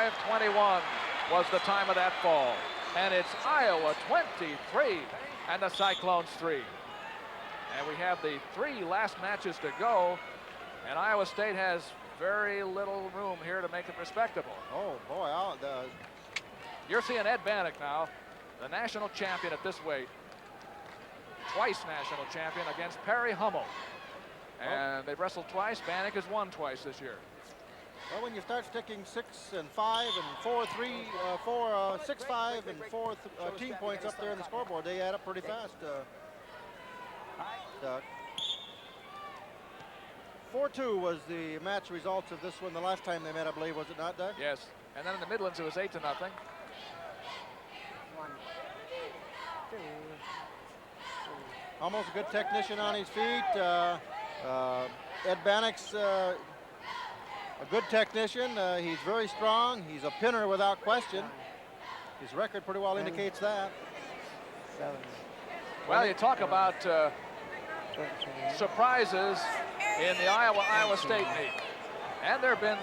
25-21 was the time of that fall. And it's Iowa 23 and the Cyclones 3. And we have the 3 last matches to go. And Iowa State has very little room here to make it respectable. Oh, boy. You're seeing Ed Banach now, the national champion at this weight. Twice national champion against Perry Hummel. And they've wrestled twice. Banach has won twice this year. Well, when you start sticking 6 and 5 and 4, 3, 4, 6, 5 and 4 team points up there in the scoreboard, they add up pretty fast. 4-2 was the match results of this one the last time they met, I believe, was it not, Doug? Yes. And then in the Midlands, it was 8-0. Almost a good technician on his feet. Ed Banach's a good technician. He's very strong. He's a pinner without question. His record pretty well indicates that. Well, you talk about surprises in the Iowa State meet. And there have been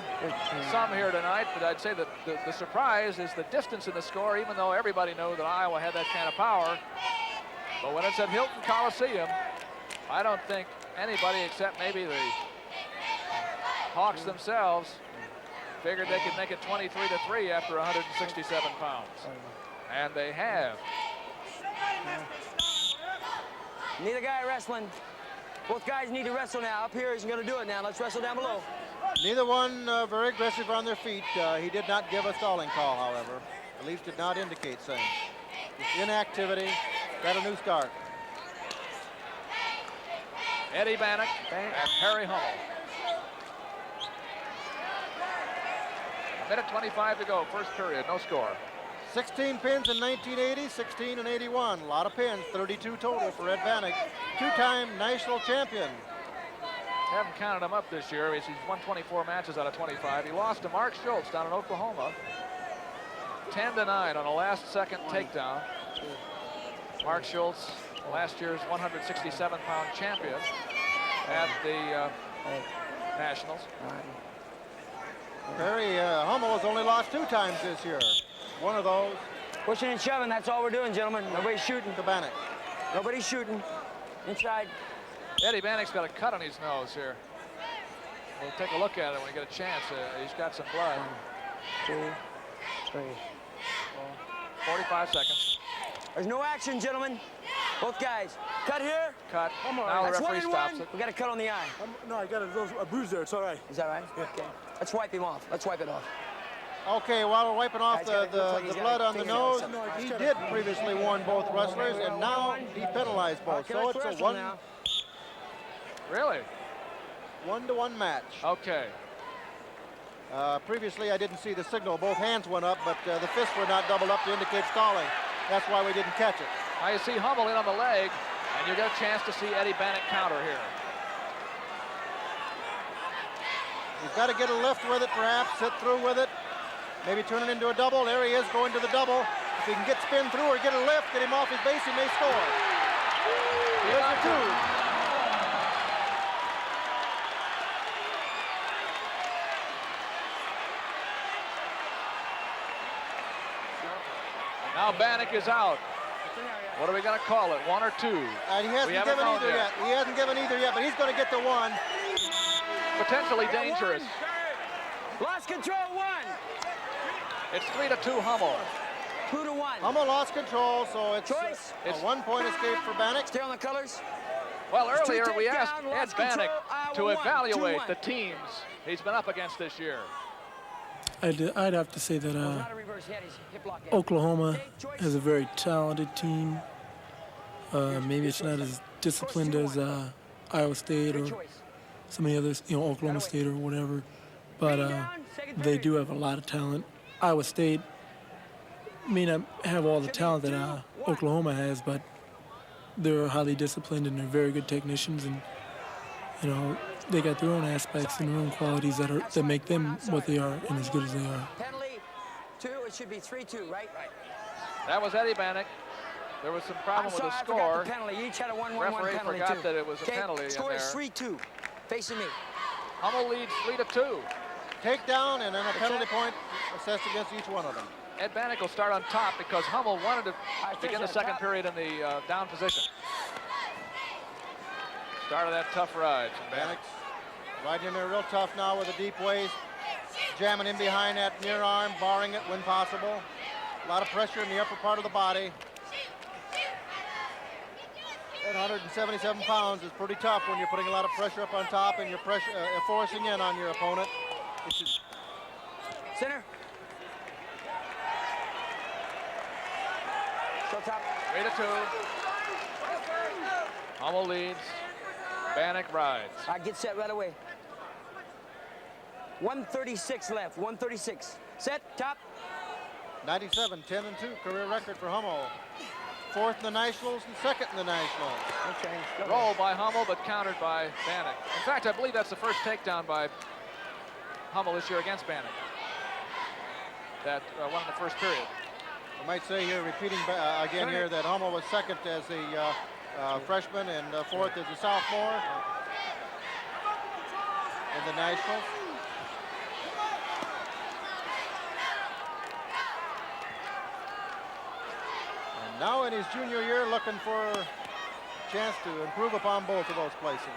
some here tonight, but I'd say that the surprise is the distance in the score, even though everybody knew that Iowa had that kind of power. But when it's at Hilton Coliseum, I don't think anybody except maybe the Hawks themselves figured they could make it 23-3 after 167 pounds. And they have. Neither guy wrestling. Both guys need to wrestle now. Up here isn't going to do it now. Let's wrestle down below. Neither one very aggressive on their feet. He did not give a stalling call, however. At least did not indicate same. Just inactivity. Got a new start. Eddie Banach and Perry Hummel. A minute 25 to go, first period, no score. 16 pins in 1980, 16 in 81. A lot of pins, 32 total for Ed Banach, 2-time national champion. Haven't counted him up this year. He's won 24 matches out of 25. He lost to Mark Schultz down in Oklahoma. 10-9 on a last-second takedown. Mark Schultz, last year's 167-pound champion at the Nationals. Perry Hummel has only lost 2 times this year. One of those. Pushing and shoving, that's all we're doing, gentlemen. Nobody's shooting. To Banach. Nobody's shooting. Inside. Eddie Banach's got a cut on his nose here. We'll take a look at it when we get a chance. He's got some blood. 1, 2, 3, 4. 45 seconds. There's no action, gentlemen. Both guys. Cut here. Cut. Now the referee stops it. We got a cut on the eye. No, I got a bruise there. It's all right. Is that right? Yeah. Okay. Let's wipe him off. Let's wipe it off. Okay, while we're wiping off the blood on the nose, he did previously warn both wrestlers, and now he penalized both. So it's a 1. Now. Really? 1-to-1 match. Okay. Previously, I didn't see the signal. Both hands went up, but the fists were not doubled up to indicate stalling. That's why we didn't catch it. Now you see Hummel in on the leg, and you get a chance to see Eddie Banach counter here. He's got to get a lift with it, perhaps, sit through with it. Maybe turn it into a double. There he is, going to the double. If he can get spin through or get a lift, get him off his base, he may score. Here's the 2. Now Banach is out. What are we going to call it, 1 or 2? He hasn't given either yet. He hasn't given either yet, but he's going to get the 1. Potentially dangerous. Lost control, 1. It's 3-2 Hummel. 2-1. Hummel lost control, so it's Choice. a 1-point escape for Banach. Stay on the colors. Well, earlier we takedown, asked Ed lost Banach control, to Iowa won, evaluate 2-1. the teams he's been up against this year. I'd have to say that Not a reverse. He had his hip lock in. Oklahoma Choice. has a very talented team. Maybe it's not as disciplined as Iowa State or Choice. some of the others, Oklahoma State or whatever. But they do have a lot of talent. Iowa State may not have all the talent that Oklahoma has, but they're highly disciplined and they're very good technicians, and they got their own aspects and their own qualities that make them what they are and as good as they are. Penalty 2. It should be 3-2, right? That was Eddie Banach. There was some problem with the I score. forgot the penalty. Each had a 1-1-1 Referee penalty forgot too. that it was a penalty in Score is there. 3-2. Facing me. Hummel leads 3-2. takedown and then a penalty point assessed against each one of them. Ed Banach will start on top because Hummel wanted to begin the second period in the down position. Start of that tough ride. Banach's riding in there real tough now with a deep waist, jamming in behind that near arm, barring it when possible. A lot of pressure in the upper part of the body. At 177 pounds is pretty tough when you're putting a lot of pressure up on top and you're forcing in on your opponent. Center. Still top. 3-2. Hummel leads. Banach rides. All right, get set right away. 136 left, 136. Set, top. 97, 10-2 career record for Hummel. 4th in the Nationals and 2nd in the Nationals. Okay. Roll by Hummel, but countered by Banach. In fact, I believe that's the first takedown by Hummel this year against Banach. That won in the first period. I might say here, repeating again here, that Hummel was 2nd as a freshman and 4th as a sophomore in the Nationals. And now in his junior year, looking for a chance to improve upon both of those places.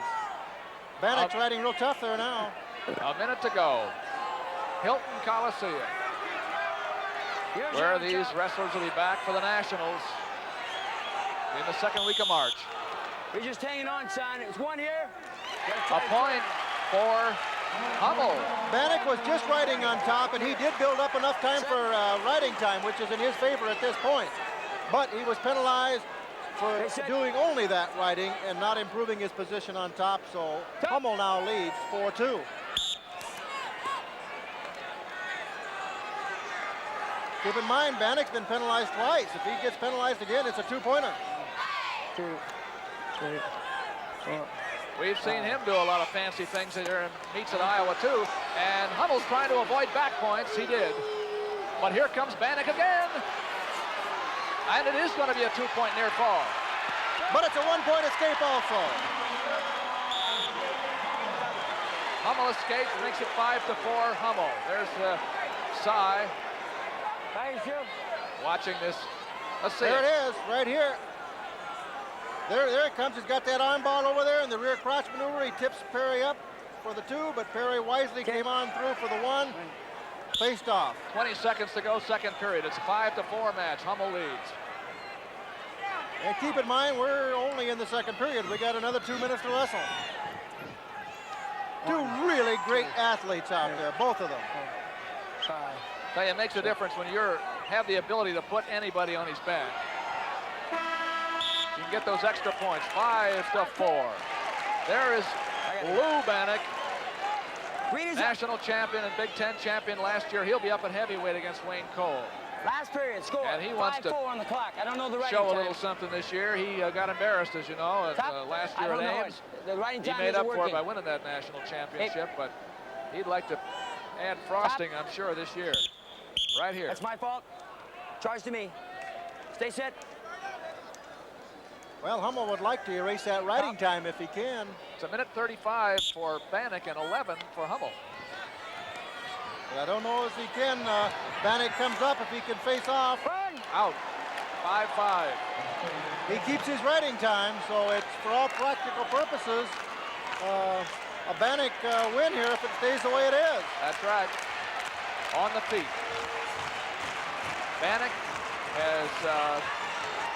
Banach's riding real tough there now. A minute to go. Hilton Coliseum, where these wrestlers will be back for the Nationals in the second week of March. We're just hanging on, son. It's one here. A point for Hummel. Banach was just riding on top, and he did build up enough time for riding time, which is in his favor at this point. But he was penalized for doing only that riding and not improving his position on top, so Hummel now leads 4-2. Keep in mind, Banach's been penalized twice. If he gets penalized again, it's a 2-pointer. 2, 3, 4. We've seen him do a lot of fancy things here in meets at Iowa, too. And Hummel's trying to avoid back points. He did. But here comes Banach again. And it is going to be a 2-point near fall. But it's a 1-point escape also. Hummel escapes, makes it 5-4 Hummel. There's Cy watching this. Let's see. There it is, right here. There it comes. He's got that arm bar over there in the rear crotch maneuver. He tips Perry up for the 2, but Perry wisely came on through for the 1. Faced off. 20 seconds to go, second period. It's a 5-4 match. Hummel leads. And keep in mind, we're only in the second period. We got another 2 minutes to wrestle. 2 really great athletes out there, both of them. Tell you, it makes a difference when you have the ability to put anybody on his back. You can get those extra points. 5-4. There is Lou Banach, national champion and Big Ten champion last year. He'll be up at heavyweight against Wayne Cole. Last period, score. And he wants to 5-4 on the clock. I don't know the writing show a time. little something this year. He got embarrassed, as you know, last year at Ames. The writing He time made isn't up for it working. by winning that national championship, but he'd like to add frosting, I'm sure, this year. Right here. That's my fault. Charge to me. Stay set. Well, Hummel would like to erase that riding time if he can. It's a minute 35 for Banach and 11 for Hummel. But I don't know if he can. Banach comes up if he can face off. Out. 5-5. He keeps his riding time, so it's for all practical purposes a Banach win here if it stays the way it is. That's right. On the feet. Banach has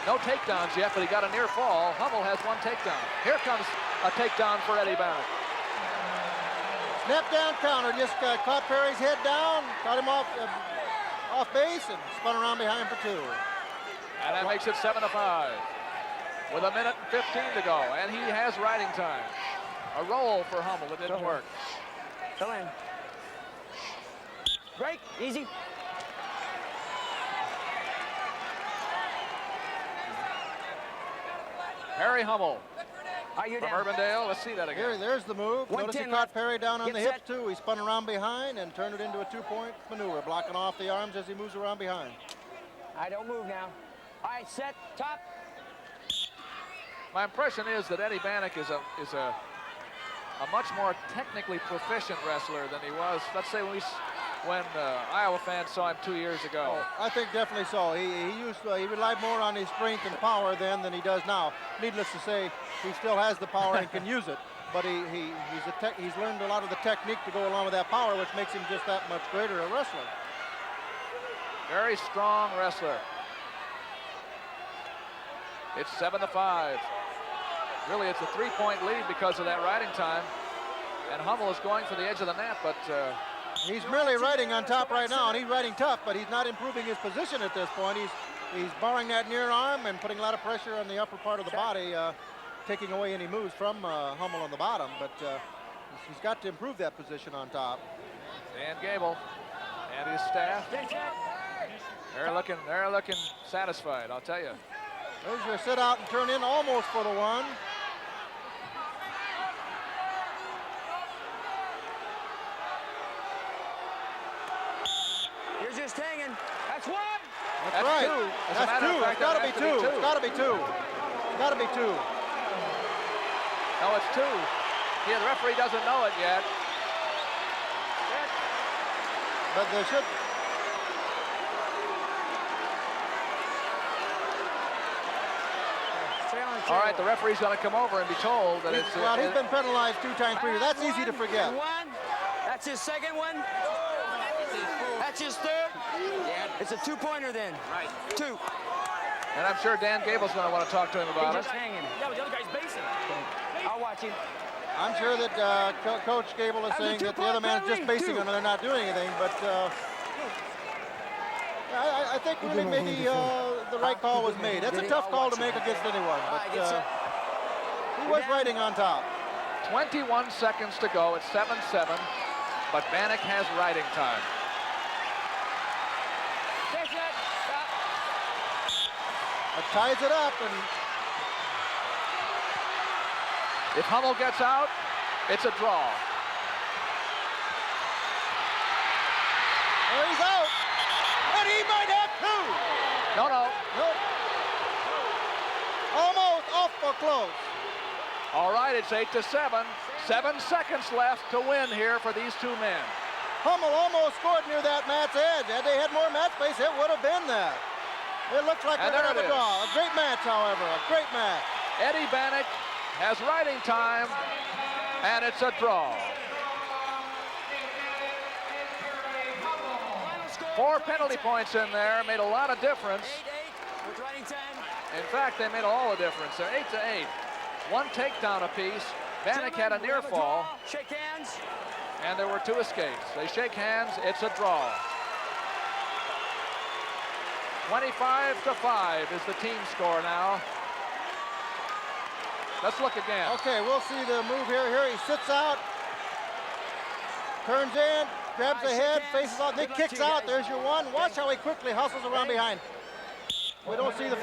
no takedowns yet, but he got a near fall. Hummel has 1 takedown. Here comes a takedown for Eddie Banach. Snap down counter, just caught Perry's head down, caught him off base, and spun around behind for 2. And that makes it 7-5. With a minute and 15 to go, and he has riding time. A roll for Hummel, it didn't work. Go in. Break, easy. Harry Hummel You're from down. Urbandale. Let's see that again. There's the move. Notice he 110 caught left. Perry down on Get the hips set. too. He spun around behind and turned it into a 2-point maneuver, blocking off the arms as he moves around behind. I don't move now. All right, set, top. My impression is that Eddie Banach is a a much more technically proficient wrestler than he was, let's say, when Iowa fans saw him 2 years ago. Oh, I think definitely so. He relied more on his strength and power then than he does now. Needless to say, he still has the power and can use it. But he's learned a lot of the technique to go along with that power, which makes him just that much greater a wrestler. Very strong wrestler. It's 7-5. Really, it's a 3-point lead because of that riding time. And Hummel is going for the edge of the net, but he's merely riding on top right now, and he's riding tough, but he's not improving his position at this point. He's barring that near arm and putting a lot of pressure on the upper part of the body, taking away any moves from Hummel on the bottom, but he's got to improve that position on top. Dan Gable and his staff, they're looking satisfied, I'll tell you. There's your sit out and turn in almost for the one. You're just hanging. That's one. That's right. Two. That's two. It's got to be two. It's got to be two. It's got to be two. No, it's two. Yeah, the referee doesn't know it yet. But there should. All right, the referee's going to come over and be told that it's... Well, he's been penalized 2 times previously. That's easy to forget. One. That's his second one. That's his third. It's a 2-pointer then. Right. 2. And I'm sure Dan Gable's going to want to talk to him about He's it. just hanging. Yeah, but the other guy's basing. I'll watch him. I'm sure that Coach Gable is saying that the other man's just basing him and they're not doing anything, but I think really maybe the right call was made. That's a tough call to make against anyone, but he was riding on top. 21 seconds to go. It's 7-7, but Banach has riding time. It ties it up, and if Hummel gets out, it's a draw. there he's out, and he might have two. No. Nope. Almost off for close. All right, it's 8-7. 7 seconds left to win here for these two men. Hummel almost scored near that mat's edge. Had they had more mat space, it would have been that. It looks like And we're there going to it draw. A great match, however, a great match. Eddie Banach has riding time, and it's a draw. 4 penalty points in there made a lot of difference. 8-8 with riding time. In fact, they made all the difference. They're 8-8. 1 takedown apiece. Banach had a near fall, Shake hands. and there were 2 escapes. They shake hands. It's a draw. 25-5 is the team score now. Let's look again. Okay, we'll see the move here. Here he sits out, turns in, grabs the head, faces out, then kicks out. There's your one. Watch how he quickly hustles around behind. We don't see the finish.